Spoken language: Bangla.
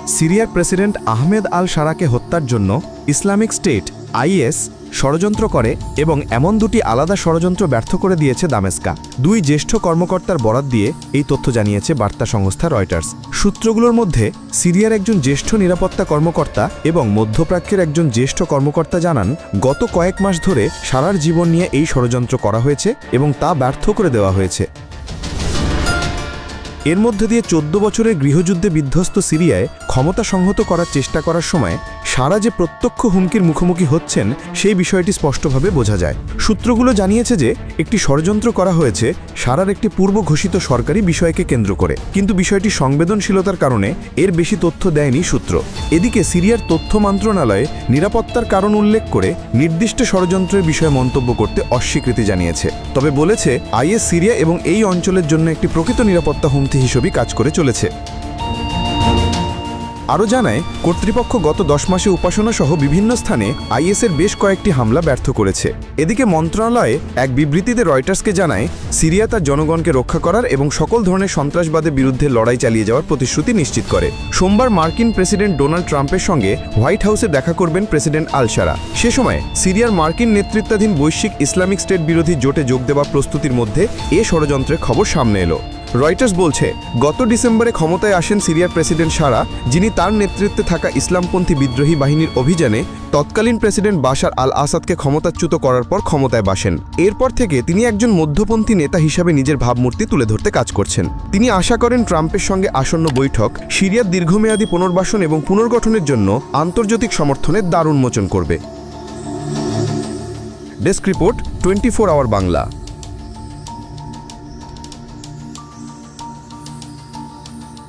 সিরিয়ার প্রেসিডেন্ট আহমেদ আল শারাকে হত্যার জন্য ইসলামিক স্টেট আইএস ষড়যন্ত্র করে এবং এমন দুটি আলাদা ষড়যন্ত্র ব্যর্থ করে দিয়েছে দামেস্কা। দুই জ্যেষ্ঠ কর্মকর্তার বরাত দিয়ে এই তথ্য জানিয়েছে বার্তা সংস্থা রয়টার্স। সূত্রগুলোর মধ্যে সিরিয়ার একজন জ্যেষ্ঠ নিরাপত্তা কর্মকর্তা এবং মধ্যপ্রাচ্যের একজন জ্যেষ্ঠ কর্মকর্তা জানান, গত কয়েক মাস ধরে সারার জীবন নিয়ে এই ষড়যন্ত্র করা হয়েছে এবং তা ব্যর্থ করে দেওয়া হয়েছে। এর মধ্যে দিয়ে 14 বছরের গৃহযুদ্ধে বিধ্বস্ত সিরিয়ায় ক্ষমতা সংহত করার চেষ্টা করার সময় সারা যে প্রত্যক্ষ হুমকির মুখোমুখি হচ্ছেন সেই বিষয়টি স্পষ্টভাবে বোঝা যায়। সূত্রগুলো জানিয়েছে যে একটি ষড়যন্ত্র করা হয়েছে সারার একটি পূর্ব ঘোষিত সরকারি বিষয়কে কেন্দ্র করে, কিন্তু বিষয়টি সংবেদনশীলতার কারণে এর বেশি তথ্য দেয়নি সূত্র। এদিকে সিরিয়ার তথ্য মন্ত্রণালয়ে নিরাপত্তার কারণ উল্লেখ করে নির্দিষ্ট ষড়যন্ত্রের বিষয়ে মন্তব্য করতে অস্বীকৃতি জানিয়েছে, তবে বলেছে আইএস সিরিয়া এবং এই অঞ্চলের জন্য একটি প্রকৃত নিরাপত্তা হুমকি হিসেবেই কাজ করে চলেছে। আরও জানায়, কর্তৃপক্ষ গত 10 মাসে উপাসনা সহ বিভিন্ন স্থানে আইএসের বেশ কয়েকটি হামলা ব্যর্থ করেছে। এদিকে মন্ত্রণালয়ে এক বিবৃতিতে রয়টার্সকে জানায়, সিরিয়া তার জনগণকে রক্ষা করার এবং সকল ধরনের সন্ত্রাসবাদের বিরুদ্ধে লড়াই চালিয়ে যাওয়ার প্রতিশ্রুতি নিশ্চিত করে। সোমবার মার্কিন প্রেসিডেন্ট ডোনাল্ড ট্রাম্পের সঙ্গে হোয়াইট হাউসে দেখা করবেন প্রেসিডেন্ট আল শারা। সে সময় সিরিয়ার মার্কিন নেতৃত্বাধীন বৈশ্বিক ইসলামিক স্টেট বিরোধী জোটে যোগ দেওয়ার প্রস্তুতির মধ্যে এ ষড়যন্ত্রের খবর সামনে এলো। রয়টার্স বলছে, গত ডিসেম্বরে ক্ষমতায় আসেন সিরিয়ার প্রেসিডেন্ট শারা, যিনি তার নেতৃত্বে থাকা ইসলামপন্থী বিদ্রোহী বাহিনীর অভিযানে তৎকালীন প্রেসিডেন্ট বাশার আল আসাদকে ক্ষমতাচ্যুত করার পর ক্ষমতায় বসেন। এরপর থেকে তিনি একজন মধ্যপন্থী নেতা হিসাবে নিজের ভাবমূর্তি তুলে ধরতে কাজ করছেন। তিনি আশা করেন ট্রাম্পের সঙ্গে আসন্ন বৈঠক সিরিয়ার দীর্ঘমেয়াদী পুনর্বাসন এবং পুনর্গঠনের জন্য আন্তর্জাতিক সমর্থনের দ্বার উন্মোচন করবে। Desk report 24 hour Bangla.